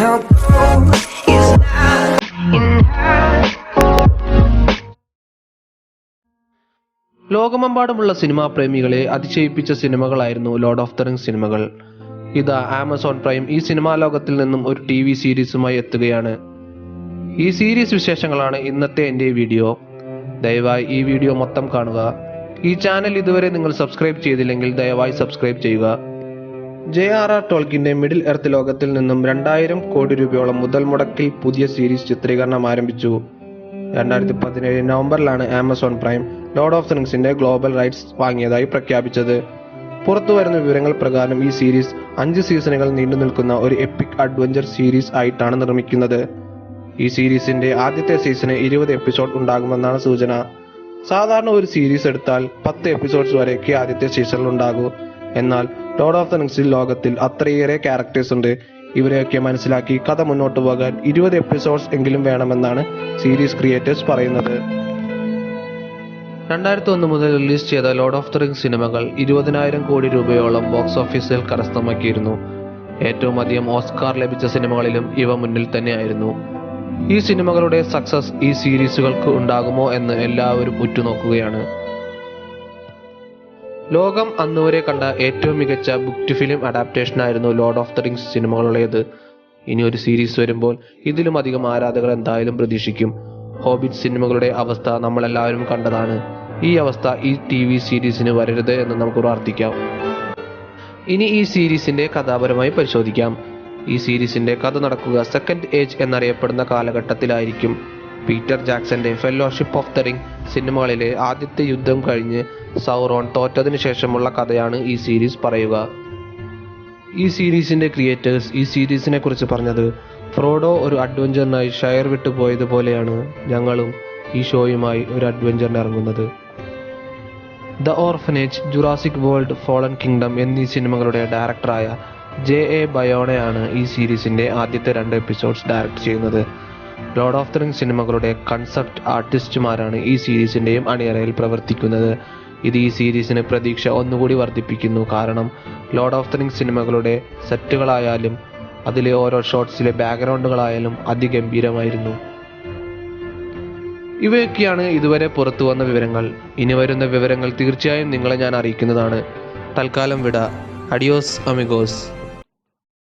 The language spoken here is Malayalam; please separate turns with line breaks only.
no gold is not enough.
ലോകമെമ്പാടുമുള്ള സിനിമാ പ്രേമികളെ അതിശയിപ്പിച്ച സിനിമകളായിരുന്നു ലോർഡ് ഓഫ് ദ റിംഗ്സ് സിനിമകൾ. ഇതാ ആമസോൺ പ്രൈം ഈ സിനിമാ ലോകത്തിൽ നിന്നും ഒരു TV സീരീസുമായി എത്തുകയാണ്. ഈ സീരീസ് വിശേഷങ്ങളാണ് ഇന്നത്തെ എൻ്റെ വീഡിയോ. ദയവായി ഈ വീഡിയോ മൊത്തം കാണുക. ഈ ചാനൽ ഇതുവരെ നിങ്ങൾ സബ്സ്ക്രൈബ് ചെയ്തില്ലെങ്കിൽ ദയവായി സബ്സ്ക്രൈബ് ചെയ്യുക. J.R.R. ടോൾക്കിന്റെ മിഡിൽ എർത്ത് ലോകത്തിൽ നിന്നും 2000 കോടി രൂപയോളം മുതൽ മുടക്കിൽ പുതിയ സീരീസ് ചിത്രീകരണം ആരംഭിച്ചു. 2017 നവംബറിലാണ് Amazon Prime Lord of the റിംഗ്സിന്റെ ഗ്ലോബൽ റൈറ്റ്സ് വാങ്ങിയതായി പ്രഖ്യാപിച്ചത്. പുറത്തുവരുന്ന വിവരങ്ങൾ പ്രകാരം ഈ സീരീസ് 5 സീസണുകൾ നീണ്ടു നിൽക്കുന്ന ഒരു എപ്പിക് അഡ്വഞ്ചർ സീരീസ് ആയിട്ടാണ് നിർമ്മിക്കുന്നത്. ഈ സീരീസിന്റെ ആദ്യത്തെ സീസണ് 20 എപ്പിസോഡ് ഉണ്ടാകുമെന്നാണ് സൂചന. സാധാരണ ഒരു സീരീസ് എടുത്താൽ 10 എപ്പിസോഡ്സ് വരെയൊക്കെ ആദ്യത്തെ സീസണിൽ ഉണ്ടാകൂ. എന്നാൽ ലോർഡ് ഓഫ് ദ റിംഗ്സിൽ ലോകത്തിൽ അത്രയേറെ ക്യാരക്ടേഴ്സ് ഉണ്ട്. ഇവരെയൊക്കെ മനസ്സിലാക്കി കഥ മുന്നോട്ട് പോകാൻ 20 എപ്പിസോഡ്സ് എങ്കിലും വേണമെന്നാണ് സീരീസ് ക്രിയേറ്റേഴ്സ് പറയുന്നത്. 2001 മുതൽ റിലീസ് ചെയ്ത ലോർഡ് ഓഫ് ദ റിംഗ്സ് സിനിമകൾ 20,000 കോടി രൂപയോളം ബോക്സ് ഓഫീസിൽ കരസ്ഥമാക്കിയിരുന്നു. ഏറ്റവും അധികം ഓസ്കാർ ലഭിച്ച സിനിമകളിലും ഇവ മുന്നിൽ തന്നെയായിരുന്നു. ഈ സിനിമകളുടെ സക്സസ് ഈ സീരീസുകൾക്ക് ഉണ്ടാകുമോ എന്ന് എല്ലാവരും ഉറ്റുനോക്കുകയാണ്. ലോകം അന്നുവരെ കണ്ട ഏറ്റവും മികച്ച ബുക്ക് ടു ഫിലിം അഡാപ്റ്റേഷനായിരുന്നു ലോർഡ് ഓഫ് ദ റിംഗ്സ് സിനിമകളുടേത്. ഇനി ഒരു സീരീസ് വരുമ്പോൾ ഇതിലും അധികം ആരാധകർ എന്തായാലും പ്രതീക്ഷിക്കും. ഹോബിറ്റ് സിനിമകളുടെ അവസ്ഥ നമ്മളെല്ലാവരും കണ്ടതാണ്. ഈ അവസ്ഥ ഈ TV സീരീസിന് വരരുത് എന്ന് നമുക്ക് പ്രാർത്ഥിക്കാം. ഇനി ഈ സീരീസിന്റെ കഥാപരമായി പരിശോധിക്കാം. ഈ സീരീസിന്റെ കഥ നടക്കുക സെക്കൻഡ് ഏജ് എന്നറിയപ്പെടുന്ന കാലഘട്ടത്തിലായിരിക്കും. പീറ്റർ ജാക്സന്റെ ഫെല്ലോഷിപ്പ് ഓഫ് ദ റിംഗ് സിനിമകളിലെ ആദ്യത്തെ യുദ്ധം കഴിഞ്ഞ് സൗറോൺ തോറ്റതിനു ശേഷമുള്ള കഥയാണ് ഈ സീരീസ് പറയുക. ഈ സീരീസിന്റെ ക്രിയേറ്റേഴ്സ് ഈ സീരീസിനെ കുറിച്ച് പറഞ്ഞത്, ഫ്രോഡോ ഒരു അഡ്വഞ്ചറിനായി ഷയർ വിട്ടു പോയതുപോലെയാണ് ഞങ്ങളും ഈ ഷോയുമായി ഒരു അഡ്വഞ്ചറിന് ഇറങ്ങുന്നത്. The orphanage, Jurassic world, fallen kingdom എന്നീ സിനിമകളുടെ ഡയറക്ടറായ J.A. ബയോണയാണ് ഈ സീരീസിന്റെ ആദ്യത്തെ 2 എപ്പിസോഡ്സ് ഡയറക്ട് ചെയ്യുന്നത്. ലോർഡ് ഓഫ് ദ റിംഗ്സ് സിനിമകളുടെ കൺസെപ്റ്റ് ആർട്ടിസ്റ്റുമാരാണ് ഈ സീരീസിന്റെയും അണിയറയിൽ പ്രവർത്തിക്കുന്നത്. ഇത് ഈ സീരീസിന് പ്രതീക്ഷ ഒന്നുകൂടി വർദ്ധിപ്പിക്കുന്നു. കാരണം ലോർഡ് ഓഫ് ദ റിംഗ്സ് സിനിമകളുടെ സെറ്റുകളായാലും അതിലെ ഓരോ ഷോട്ട്സിലെ ബാക്ക്ഗ്രൗണ്ടുകളായാലും അതിഗംഭീരമായിരുന്നു. ഇവയൊക്കെയാണ് ഇതുവരെ പുറത്തു വന്ന വിവരങ്ങൾ. ഇനി വരുന്ന വിവരങ്ങൾ തീർച്ചയായും നിങ്ങളെ ഞാൻ അറിയിക്കുന്നതാണ്. തൽക്കാലം വിട. Adios amigos.